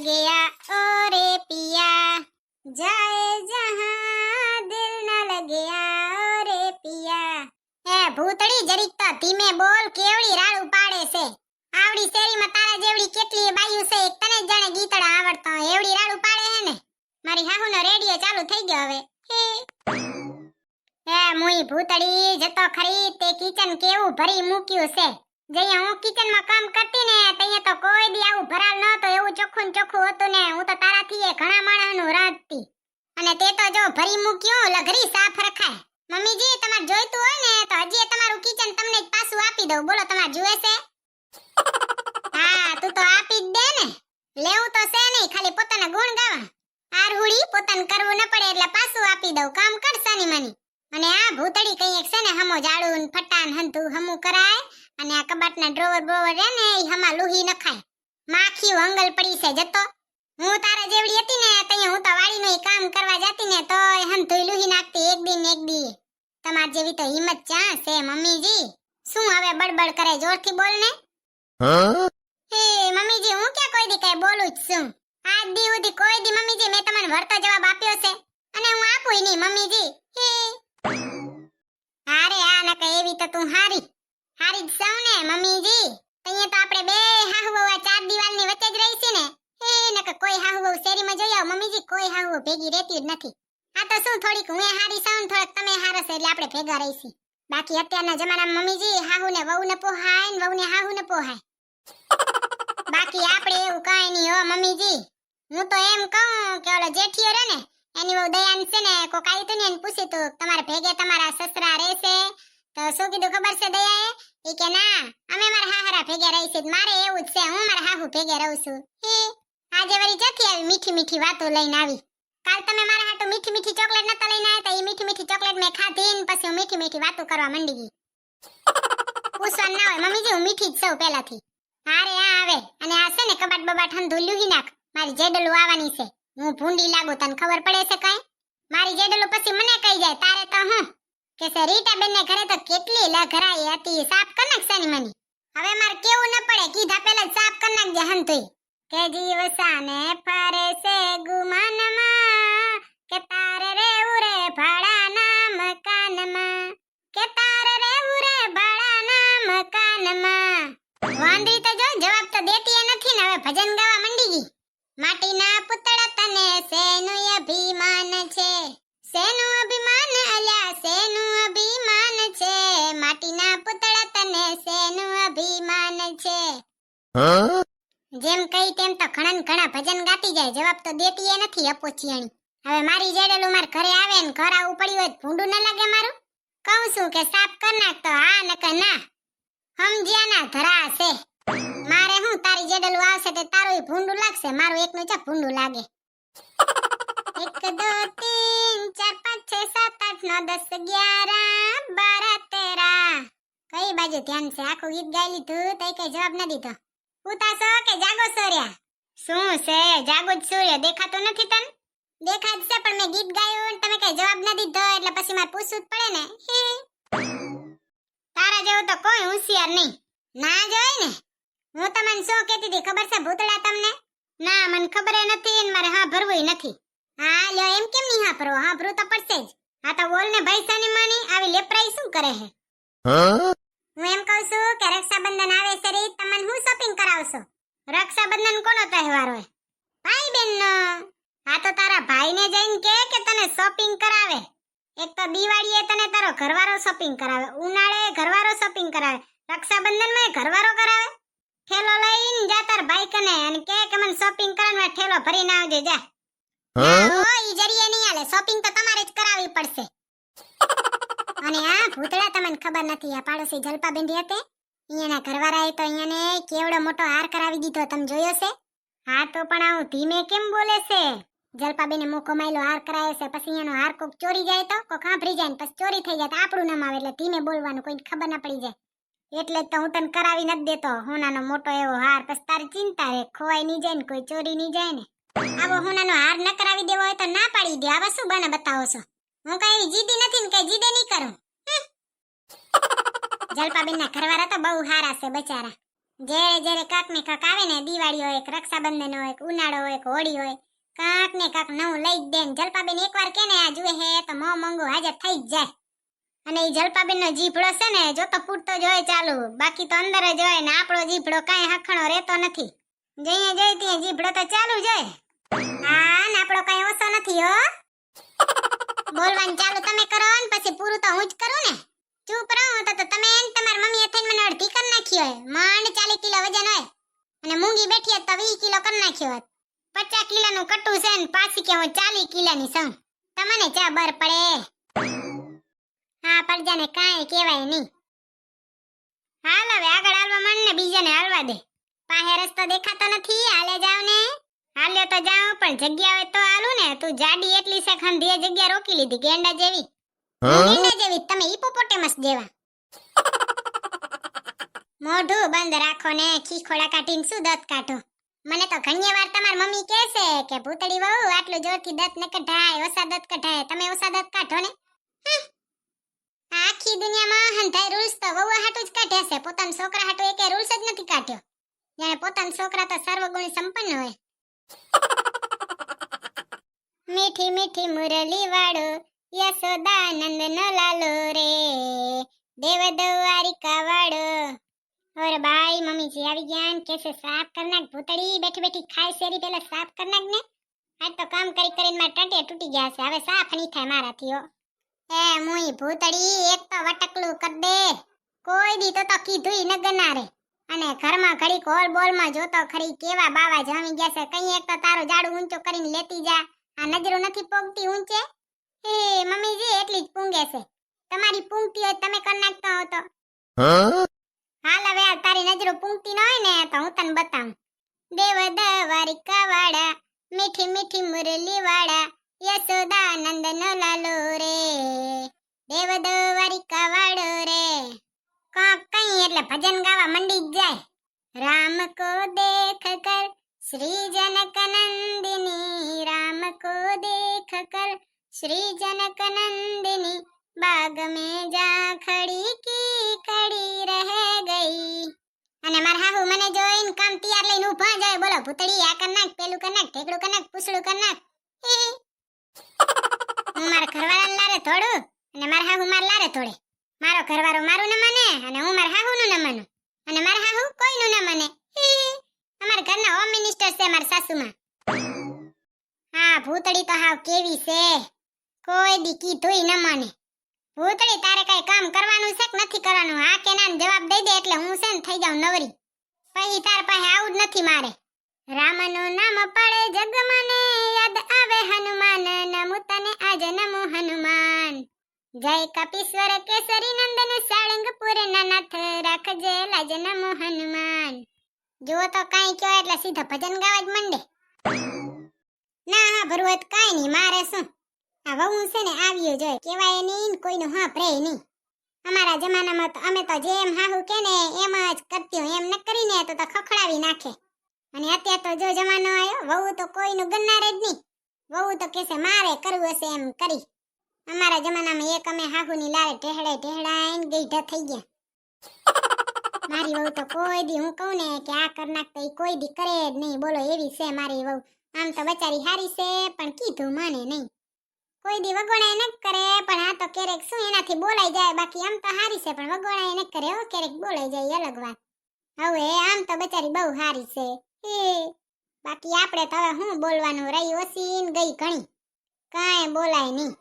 गया ओ रे पिया, जाए जहां दिल न लग्या ओ रे पिया। એ ભૂતડી જરીક તો ધીમે બોલ, કેવડી રાડું પાડે છે. આવડી શેરીમાં તારા જેવડી કેટલી બાયું છે, એક તને જ જાણે ગીતડા આવડતા હોય એવડી રાડું પાડે હે ને. મારી હાહુનો રેડિયો ચાલુ થઈ ગયો હવે. એ મુઈ ભૂતડી જતો ખરી, તે કિચન કેવું ભરી મૂક્યું છે. જઈએ હું કિચનમાં કામ કરતી ને તઈએ તો કોઈ દી આવું ભરાલ નહોતો, એવું ચોખ્ખું ને ચોખ્ખું હતું ને. હું તો તારાથી એ ઘણા માણસનું રાંધતી, અને તે તો જો ભરી મૂક્યું લઘરી સાફ રખાય. મમ્મીજી તમારે જોઈતું હોય ને તો હજી તમારું કિચન તમને જ પાછું આપી દઉં. બોલો તમારે જોવે છે? હા તું તો આપી જ દે ને, લેવું તો છે નહીં, ખાલી પોતાના ગુણ ગાવા. આરહુડી પોતાને કરવું ન પડે એટલે પાછું આપી દઉં. કામ કર સાની માની. અને આ ભૂતડી કઈ એક છે ને હમો જાડું ફટાન હંધું હમું કરાય, અને આ કબાટના ડ્રોવર બ્રોવર રે ને ઈ હમા લુહી નખાય. માખી વંગલ પડી છે જતો. હું તારા જેવડી હતી ને તઈએ હું તો વાડીનું કામ કરવા જાતી ને તો હંધું લુહી નાખતી એક દી ને એક દી. તમાર જેવી તો હિંમત ક્યાં છે મમ્મીજી? શું હવે બડબડ કરે, જોરથી બોલ ને. હે મમ્મીજી હું ક્યાં કોઈ દી કઈ બોલું જ છું? આજ દી સુધી કોઈ દી મમ્મીજી મેં તમને વળતો જવાબ આપ્યો છે, અને હું આપું નહીં મમ્મીજી. હે અરે આ નકે એવી તો તું હારી જ સૌ ને મમ્મીજી. તઈએ તો આપણે બે હાહુ આ ચાર દિવાલની વચ્ચે જ રહી છે ને. હે નકે કોઈ હાહુ શેરીમાં જોઈ આવ મમ્મીજી, કોઈ હાહુ ભેગી રહેતી જ નથી. આ તો શું થોડીક હું હારી સૌ ને થોડીક તમે હારા છે એટલે આપણે ભેગા રહીશી. બાકી અત્યારના જમાનામાં મમ્મીજી હાહુ ને વહુ ને પોહાય ને વહુ ને હાહુ ને પોહાય. બાકી આપણે એવું કાઈ નહીં હો મમ્મીજી. હું તો એમ કહું કે ઓલો જેઠિયો રે ને એની બહુ દયાન છે ને, કોક આવ્યું તું ને એને પૂછ્યું તું તમારે ભેગે તમારા સસરા રહેશે તો શું કીધું ખબર છે દયાએ? ઈ કે ના અમે મારા હાહરા ભેગે રહીશું. મારે એવું જ છે, હું મારા હાહુ ભેગે રહું છું. હે આજે વળી જતી આવી મીઠી મીઠી વાતો લઈને આવી. કાલ તમે મારા હાટુ મીઠી મીઠી ચોકલેટ નતા લઈને આવ્યા તો ઈ મીઠી મીઠી ચોકલેટ મેં ખાધી ને પછી હું મીઠી મીઠી વાતો કરવા માંડી ગઈ. પૂછવાનું ના હોય મમ્મીજી, હું મીઠી જ છું પહેલાથી. હારે આ આવે અને આ છે ને કબાટ બબાટ હંધુ લુહી નાખ. મારી જેડલું આવવાની છે, હું ભૂંડી લાગુ તને ખબર પડે છે કાઈ? મારી જેડલું પછી મને કહી જાય તારે તો હું કે છે રીટા બેન ને ઘરે તો કેટલી લઘરાઈ હતી, સાફ કર નાખ સાની માની. હવે મારે કેવું ન પડે, કીધા પહેલા જ સાફ કર નાખજે હંધુય. કે જીવ સાને ફરે છે ગુમાનમાં, કે તારે રેવું રે ભાડાના મકાનમાં, કે તારે રેવું રે ભાડાના મકાનમાં. વાંદરી તો જો જવાબ તો દેતી નથી ને હવે ભજન ગાવા માંડી ગઈ. માટીના પુતળા તને શેનું અભિમાન છે, શેનું અભિમાન અલ્યા શેનું અભિમાન છે, માટીના પુતળા તને શેનું અભિમાન છે. જેમ કઈ તેમ તો ઘણા ઘણા ભજન ગાતી જાય, જવાબ તો દેતી નથી અપોચિયાણી. હવે મારી જેડલું માર ઘરે આવે ને ઘર આવું પડ્યું હોય ભૂંડું ન લાગે મારું? કહું છું કે સાફ કર નાખ તો હા નકે ના. સમજ્યા ના ધરા છે. મારે હું તારી જેડલું આવશે તે તારું ભૂંડું લાગશે, મારું એકનું ચા ભૂંડું લાગે. 1 2 3 4 5 6 7 8 9 10 11 12 13. કઈ બાજુ ધ્યાન છે? આખું ગીત ગાઈ લીધું તઈ કઈ જવાબ ન દીધો. ઉતાસો કે જાગો સોર્યા? શું છે જાગો જ સૂર્ય, દેખાતો નથી તને? દેખાય છે પણ મેં ગીત ગાયું તમે કઈ જવાબ ન દીધો એટલે પછી મારે પૂછવું જ પડે ને. તારા જેવું તો કોઈ હોશિયાર નહીં. ના જોઈ ને હું તમને શું કહેતી હતી ખબર છે ભૂતડા તમને? ના મને ખબર નથી ને મારે હા ભરવું નથી. હા લ્યો એમ કેમ નહીં હા ભરો? હા ભરું તો પડશે જ. હા તો બોલ ને ભાઈ સાની માની આવી લેપરાઈ શું કરે હે? હું એમ કહું છું કે રક્ષાબંધન આવે છે રે, તમને હું શોપિંગ કરાવશો? રક્ષાબંધન કોનો તહેવાર હોય? ભાઈ બહેનનો. હા તો તારા ભાઈને જઈને કે તને શોપિંગ કરાવે. એક તો દિવાળીએ તને તારો ઘરવાળો શોપિંગ કરાવે, ઉનાળે ઘરવાળો શોપિંગ કરાવે, રક્ષાબંધનમાં ઘરવાળો કરાવે. ઠેલો લઈને જા તાર ભાઈ કને અને કે મને શોપિંગ કરવાનો ઠેલો ભરીને આવજે જા. ઓ ઈ જરીએ નહીં આલે, શોપિંગ તો તમારે જ કરાવવી પડશે. અને આ ભૂતડા તમને ખબર નથી, આ પાડોશી જલપા બેંધી હતી અહીંયાના ઘરવાળાએ તો અહીંયાને કેવડો મોટો હાર કરાવી દીધો, તમે જોયો છે? હા તો પણ આવું ધીમે કેમ બોલે છે? જલપાબેને મોકો માયલો હાર કરાયો છે, પછી અહીંયાનો હાર કોક ચોરી જાય તો કોક સાંભળી જાય ને પછી ચોરી થઈ જાય તો આપણું નામ આવે, એટલે ધીમે બોલવાનું, કોઈને ખબર ના પડી જાય. એટલે જ તો હું તને કરાવી નથી દેતો હોનાનો મોટો એવો હાર, પછી તારી ચિંતા રે ખોવાઈ નહીં જાય ને કોઈ ચોરી નહીં જાય ને. આવો હોનાનો હાર ન કરાવી દેવો હોય તો ના પાડી દે. આવા શું બને બતાવો છો? હું કઈ જીદી નથી ને કઈ જીદે નહીં કરું. જલપાબેનના ઘરવાળા તો બહુ હારા છે બચારા. જ્યારે જ્યારે કાક ને કાક આવે ને, દિવાળી હોય કે રક્ષાબંધન હોય કે ઉનાળો હોય કે હોળી હોય, કાક ને કાક નવું લઈ જ દે ને. જલપાબેન એકવાર કે ને આ જુએ હે તો મો મંગો હાજર થઈ જ જાય. અને એ જલપાબેન નો જીભડો છે ને જોતો પૂરતો જ હોય ચાલુ, બાકી તો અંદર જ હોય ને આપણો જીભડો કાંઈ હખણો રહેતો નથી. જઈએ જઈ ત્યાં જીભડો તો ચાલુ જ હોય. હા ને આપણો કાંઈ ઓછો નથી હો. બોલવાનું ચાલુ તમે કરો ને પછી પૂરું તો હું જ કરું ને. ચૂપ રહો તો તમે તમાર મમ્મીએ થઈને મને અડધી કરી નાખી હોય. માંડ 40 કિલો વજન હોય અને મૂંગી બેઠી તો 20 કિલો કરી નાખ્યો હોત. 50 કિલોનું કટું છે ને પાછી કે હું 40 કિલોની છું. તમને ચા બર પડે. હા પરજાને કાંઈ કહેવાય નહીં. હાલ હવે આગળ હાલવા માંડ ને બીજાને હાલવા દે. પાહે રસ્તો દેખાતો નથી, હાલે જાવ ને. હાલ્યો તો જાવ પણ જગ્યા હોય તો હાલું ને. તું જાડી એટલી છે ખંધી જગ્યા રોકી લીધી ગેંડા જેવી. ગેંડા જેવી તમે હિપોપોટેમસ જેવા. મોઢું બંધ રાખો ને, ખીખોડા કાઢીને શું દંત કાઢો. મને તો ઘણી વાર તમાર મમ્મી કહે છે કે ભૂતડી વહુ આટલું જોરથી દંત ન કઢાય, ઓછા દંત કઢાય. તમે ઓછા દંત કાઢો ને. આખી દુનિયામાં હંધાય રૂલ્સ તો વહુ હાટું જ કાઢ્યા છે. પોતાના છોકરા હાટું એકે રૂલ્સ જ નથી કાઢ્યો. જાણે પોતાના છોકરા તો સર્વગુણ સંપન્ન હોય. મીઠી મીઠી મુરલી વાળો યશોદાનંદ નો લાલો રે, દેવ દ્વારિકા વાળો. ઓર બાઈ મમ્મીજી આવી ગયા ને કેસે સાફ કર નાખ ભૂતડી. બેઠી બેઠી ખાય શેરી પેલા સાફ કર નાખ ને. આજ તો કામ કરી કરીને મારા ટાંટિયા તૂટી ગયા છે. હવે સાફ નહીં થાય મારાથી હો. એ મુઈ ભૂતડી એક તો વટકલું કર દે. કોઈ દી તો કીધું ન ગનારે. અને ઘરમાં ઘડી કોલ બોલમાં જોતો ખરી કેવા બાવા જમી ગયા છે. કઈ એક તો તારો જાડુ ઊંચો કરીને લેતી જા. આ નજરો નથી પોગતી ઊંચે. એ મમ્મીજી એટલી જ પૂંગે છે. તમારી પૂંગતી હોય તમે કર નાખતો હો તો. હાલ હવે તારી નજરો પૂંગતી ન હોય ને તો હું તને બતાવું. દેવ દ્વારિકા વાળા મીઠી મીઠી મુરલી વાળા યશોદાનંદ નો લાલો રે, દેવ દ્વારિકા વાળો રે. કઈ એટલે ભજન ગાવા મંડી જ જાય. રામ કો દેખ કર શ્રી જનક નંદિની, રામ કો દેખ કર શ્રી જનક નંદિની, બાગ में जा खड़ी की खड़ी रह गई. અને માર હાહુ મને જોઈને કામ તૈયાર લઈને ઊભા જાય. બોલો ભૂતડી આ કર નાખ, પેલું કર નાખ, ઠેકડું કર નાખ, પૂછડું કર નાખ. હું મારા ઘરવાળાને લારે થોડું અને માર હાહુ માર લારે થોડે. મારો ઘરવાળો મારું ન માને અને હું માર હાહુનું ન માનું અને માર હાહુ કોઈનું ન માને. અમારા ઘરના હોમ મિનિસ્ટર છે માર સાસુમાં. હા ભૂતડી તો હાવ કેવી છે, કોઈ દી કીધુંય ન માને. ભૂતડી તારે કઈ કામ કરવાનું છે કે નથી કરવાનું? હા કે ના જવાબ દઈ દે એટલે હું છે ને થઈ જાઉં નવરી. પછી તાર પાસે આવું જ નથી મારે. રામનું નામ પડે જગમને યાદ આવે હનુમાન, નમો તને આજ નમો હનુમાન. જય કપીશ્વર કેસરી નંદન સાળંગપુર નાથ, રાખજે લાજ નમો હનુમાન. જો તો કાઈ કયો એટલે સીધા ભજન ગાવા જ મંડે. ના હા ભરવું તો કાઈ નહીં, મારે શું. આ વહુ છે ને આવ્યો જોઈએ કેવાય નહીં, કોઈનું હા પ્રે નહીં. અમારા જમાનામાં તો અમે તો જેમ હાહુ કે ને એમ જ કરતી, એમ ન કરીને તો ખખડાવી નાખે. અને અત્યારે તો જો જમાનો આવ્યો વહુ તો કોઈનું ગન્નારે જ નહીં. વહુ તો કેસે મારે કરવું હશે એમ કરી. અમારા જમાનામાં એક અમે હાહુની લારે ઢેહડાઈને ગઈઢા થઈ ગયા. મારી વહુ તો કોઈ દી હું કહું ને કે આ કર નાખ તો ઈ કોઈ દી કરે જ નહીં. બોલો એવી છે મારી વહુ. આમ તો બચારી હારી છે પણ કીધું માને નહીં. કોઈ દી વગોણાય ન કરે પણ આ તો ક્યારેક શું એનાથી બોલાઈ જાય. બાકી આમ તો હારી છે પણ વગોણાય ન કરે હો, ક્યારેક બોલાઈ જાય અલગ વાત. હવે આમ તો બચારી બહુ હારી છે. બાકી આપણે તો હવે શું બોલવાનું, રહી ઓછી ને ગઈ ઘણી. કાંઈ બોલાય નહીં.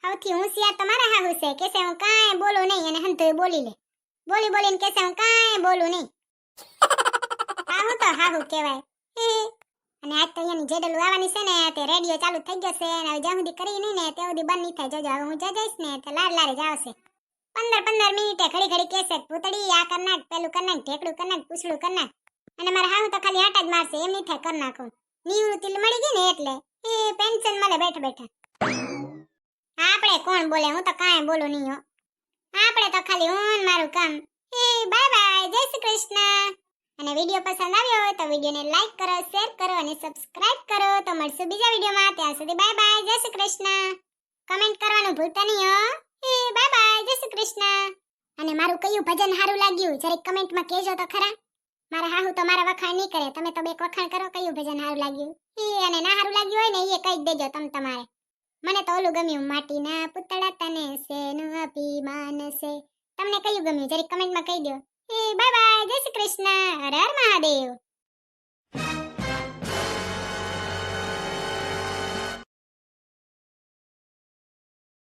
સૌથી હોશિયાર તો મારા હાહુ છે, કેસે હું કાંઈ બોલું નહીં અને હંધુય બોલી લે. બોલી બોલીને કેસે હું કાંઈ બોલું નહીં. હાહુ તો હાહુ કહેવાય. અને આજ તો અહીંયાની જેડલું આવવાની છે ને તે રેડિયો ચાલુ થઈ ગયો છે અને હવે જ્યાં સુધી કરી નહીં ને ત્યાં સુધી બંધ નહીં થાય. જોજો હવે હું જઈશ ને તો લારે જ આવશે. 15 મિનિટે ઘડી ઘડી કહેશે ભૂતડી આ કર નાખ, પેલું કર નાખ, ઢેકડું કર નાખ, પૂછડું કર નાખ. અને મારા હાહુ તો ખાલી આટા જ મારશે, એમ નહીં થાય કર નાખું. નિવૃત્તિ મળી ગઈ ને એટલે પેન્શન મળે બેઠા બેઠા. આપણે કોણ બોલે, હું તો કાંઈ બોલું નહીં હો. આપણે તો ખાલી હું મારું કામ. બાય બાય, જય શ્રી કૃષ્ણ. અને વિડિયો પસંદ આવ્યો હોય તો વિડિયોને લાઈક કરો, શેર કરો અને સબસ્ક્રાઇબ કરો. તો મળશું બીજા વિડિયોમાં. ત્યાં સુધી બાય બાય, જય શ્રી કૃષ્ણ. કમેન્ટ કરવાનું ભૂલતા નહીં હો. બાય બાય, જય શ્રી કૃષ્ણ. અને મારું કયું ભજન સારું લાગ્યું જરીક કમેન્ટમાં કહેજો તો ખરા. મારા હાહુ તો મારા વખાણ નહીં કરે. તમે તો બે વખાણ કરો કયું ભજન સારું લાગ્યું. અને ના સારું લાગ્યું હોય ને એ કહી દેજો તમારે. મને તો ઓલું ગમ્યું, માટીના પુતળા તને શેનું અભિમાન છે. તમને કયું ગમ્યું જરી કમેન્ટમાં કહી દો. બાય બાય, જય શ્રી કૃષ્ણ, હર હર મહાદેવ.